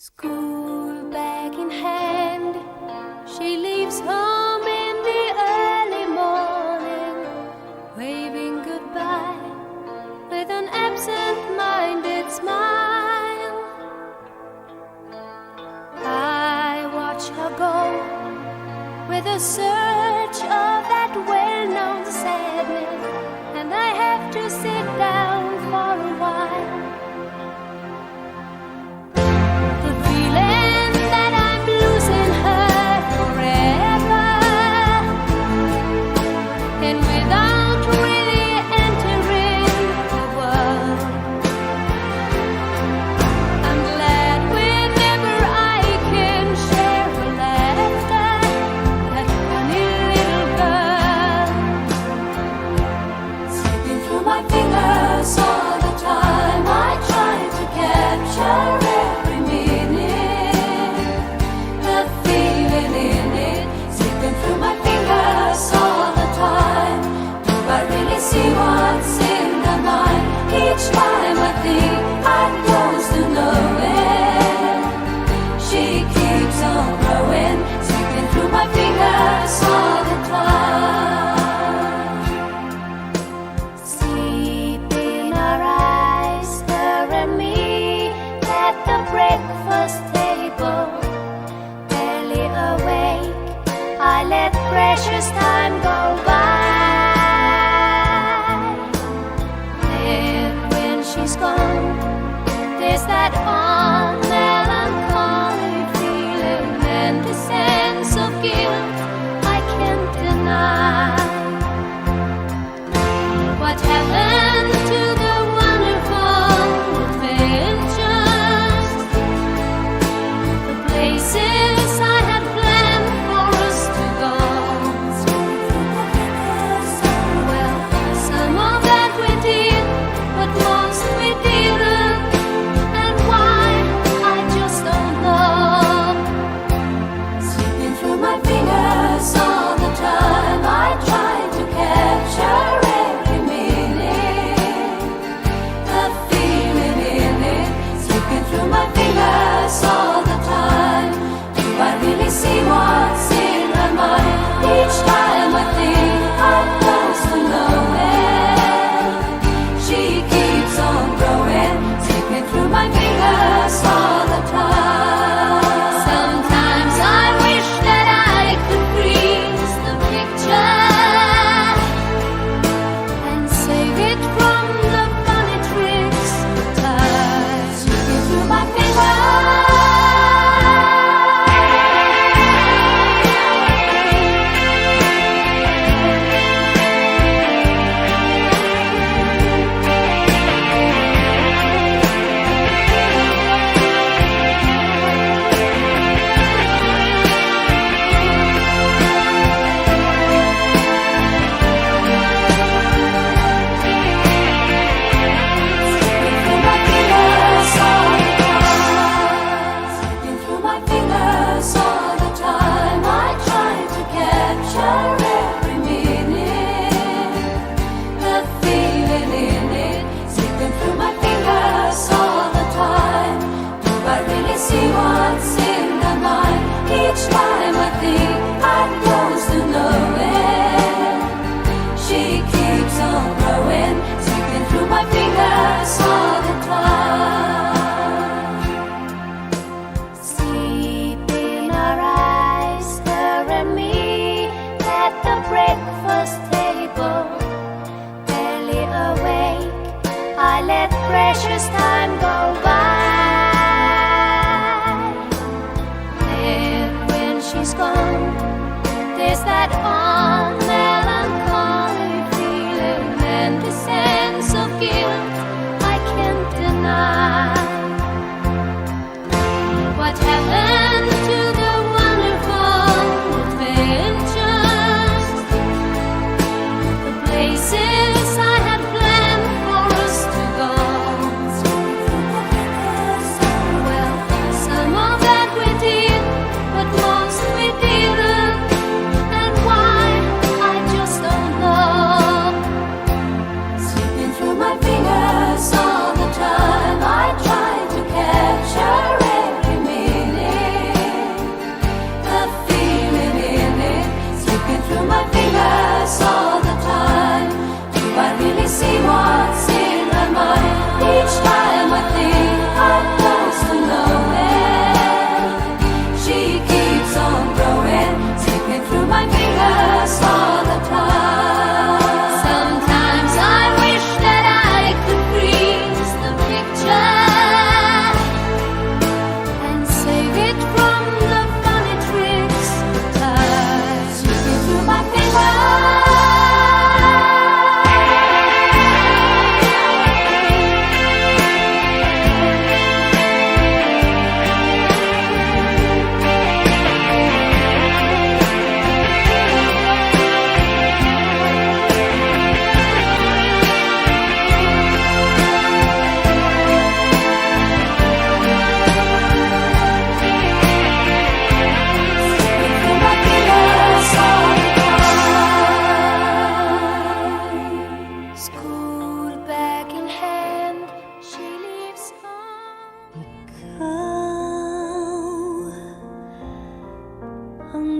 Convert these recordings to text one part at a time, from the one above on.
School bag in hand, she leaves home in the early morning, waving goodbye with an absent-minded smile. I watch her go with a surge of that well-known sadness, and I have to sit down for a while. The feeling that I'm losing her forever, and without really entering the world, I'm glad whenever I can share her laughter, that funny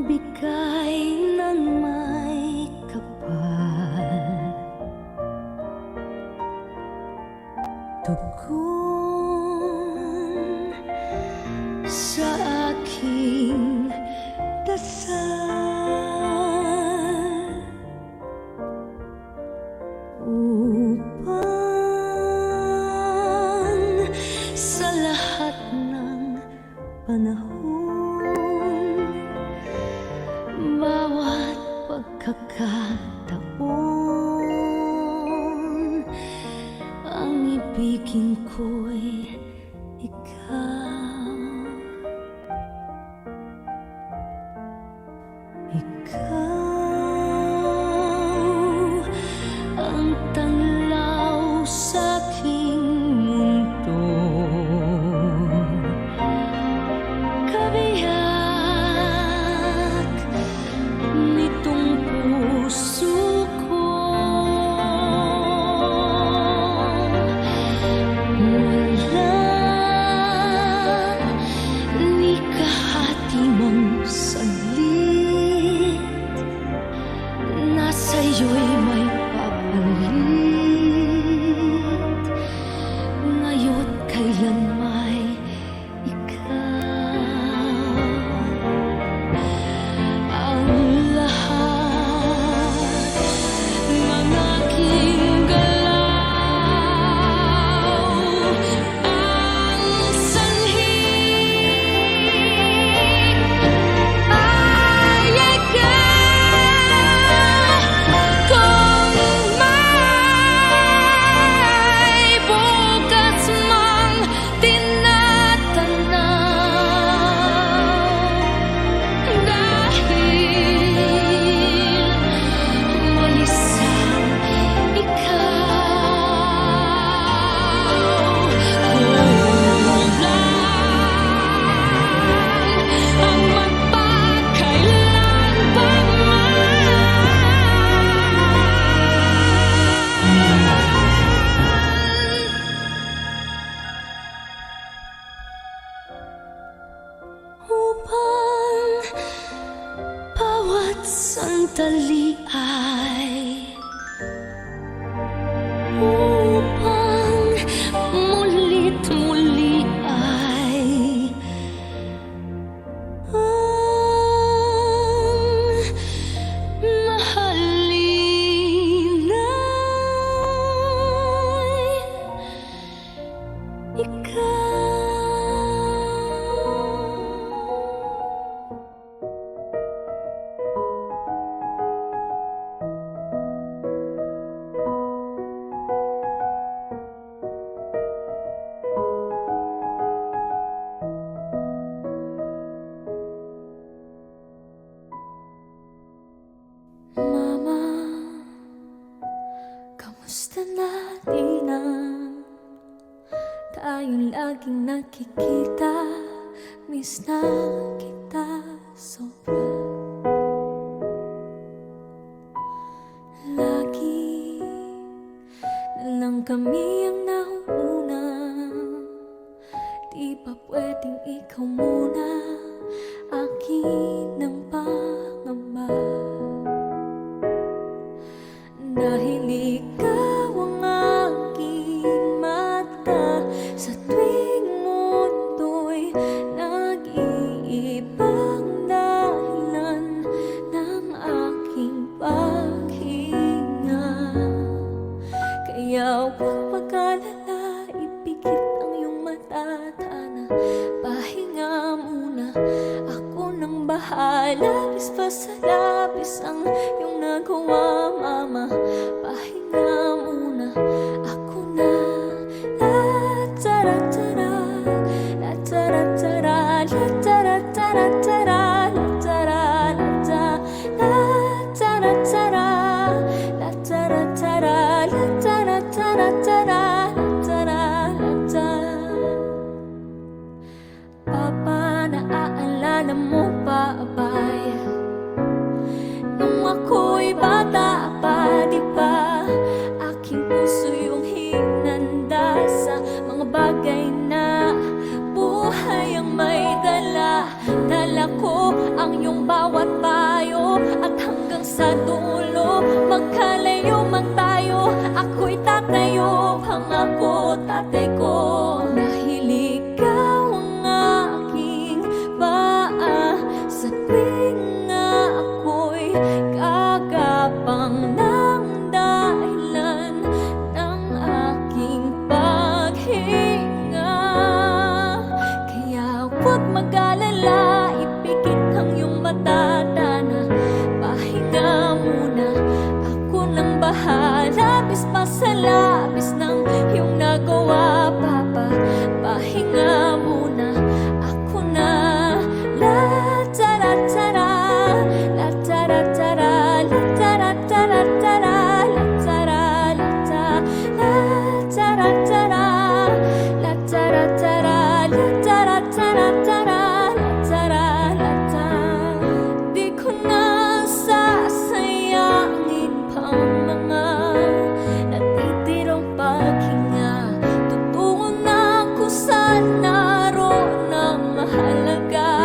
bigay ng may kapal, tugon sa aking dasal, upang sa lahat ng panahon, bawat pagkakataon, ang ibigin ko'y ikaw. Ikaw ang tanglaw sa'king mundo, kabiyak nitong puso ko. Wala ni kahati mong saglit na sa'yo'y may papalit, ngayon kailan may ikaw. Ang lahat ng aking galaw, ang sanhi ay ikaw. Kung may bukas mang tinatanaw, dahil walisang ikaw. Kulang ang magpakailan pa upang bawat sandali ay, upang mulit muli ay ang mahalin ay ikaw. Mama, kamusta na di na tayong laging nakikita? Miss na kita sobra. Lagi na lang kami ang nauuna, di ba pwedeng ikaw muna akin ang pangamba? Dahil ikaw ang aking mata sa tuwing mundo'y nag-iibang dahilan ng aking paghinga. Kaya huwag mag-alala, ipikit ang iyong mata, tana pahinga muna, ako nang bahala. Labis pa sa labis ang iyong nagawa, mama, pahinga muna, ako na. La tara tara, la tara tara, la tara tara tara, la tara la ta, la tara tara, la tara tara, la tara tara tara, la tara la ta. Papa, naaalala mo pa abay, nung ako'y bata pa, di ba? Aking puso yung hinanda sa mga bagay na buhay ang may dala. Dala ko ang iyong bawat pahinga muna, ako na. La tara tara, la tara tara, la tara tara tara, la tara la ta, la tara tara, la tara tara, la tara tara tara, la tara la ta. Di ko na sasayangin pa ang mga natitirang paghinga. Tutungo na ako sa naroon ang mahalaga.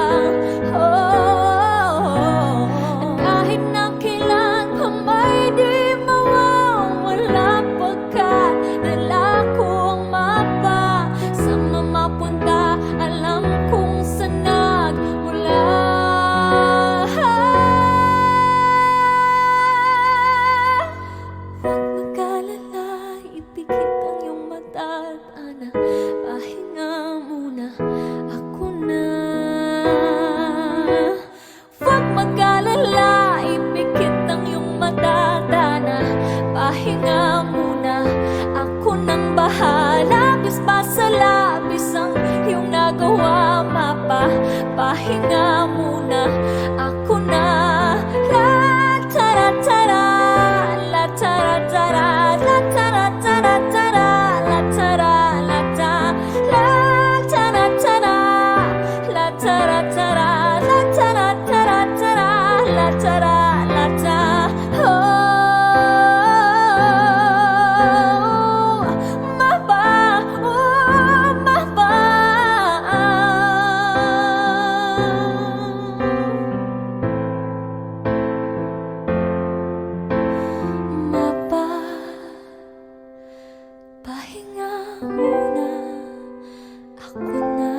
At kahit na kailan pa may di mawawala, pagkat dala ko ang mapa. Saan man mapunta, alam kung saan nagmula. Huwag mag-alala, ipikit ang iyong mata at ana, pahinga muna, ako na. Huwag mag-alala, ipikit ang iyong mata at ana, pahinga muna, ako nang bahala. Labis pa sa labis ang iyong nagawa, mapa, pahinga muna, ako na. La tara tara, la tara tara, la tara tara tara, la tara la ta, la tara tara, la tara tara, la tara tara tara, la tara la ta. Mapa, mapa. Mapa, pahinga muna, ako na.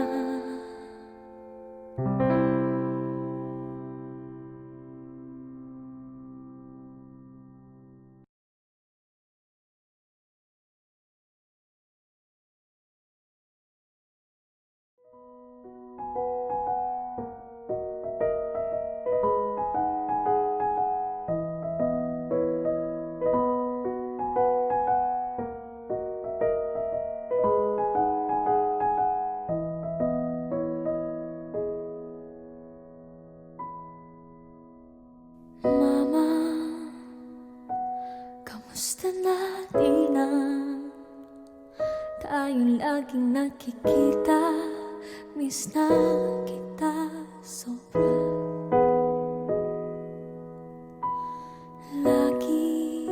Mama, kamusta na di na tayong laging nakikita? Miss na kita sobra. Lagi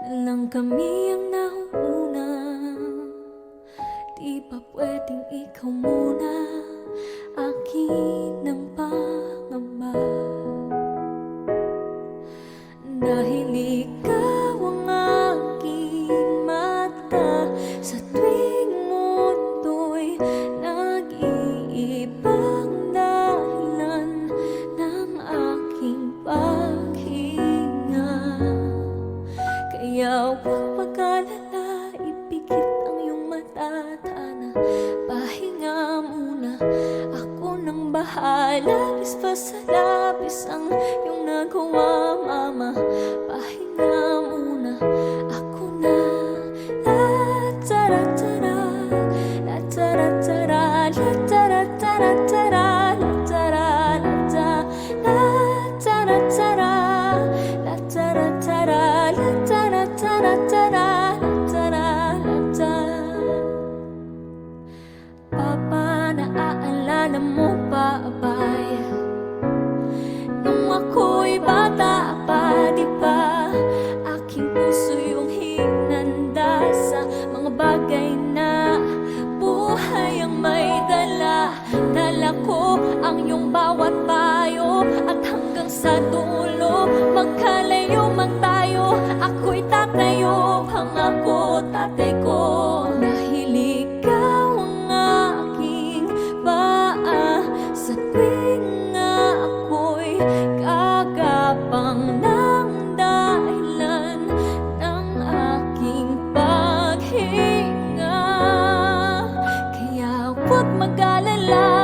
na lang kami ang nauuna, di ba pwedeng ikaw muna, akin ang pangamba. Dahil ikaw ang aking mata, sa tuwing mundo'y nag-iibang dahilan ng aking paghinga. Kaya huwag mag-alala, ipikit ang iyong mata at ana, pahinga muna, ako nang bahala. Labis pa sa labis ang iyong nagawa, mama, pahinga muna, ako na. La tara tara, la tara tara, la tara tara tara, la tara la ta, la tara tara, la tara tara, la tara tara tara, la tara la ta. Papa, naaalala mo pa abay, nung ako'y bata pa, di ba? Aking puso yung hinanda sa mga bagay na buhay ang may dala. Dala ko ang iyong bawat payo, at hanggang sa dulo, magkalayo man tayo, ako'y tatayo, pangako tatay ko. Dahil ikaw ang aking paa, sa tuwing ako'y kagapang ng dahilan ng aking paghinga. Kaya huwag mag-alala,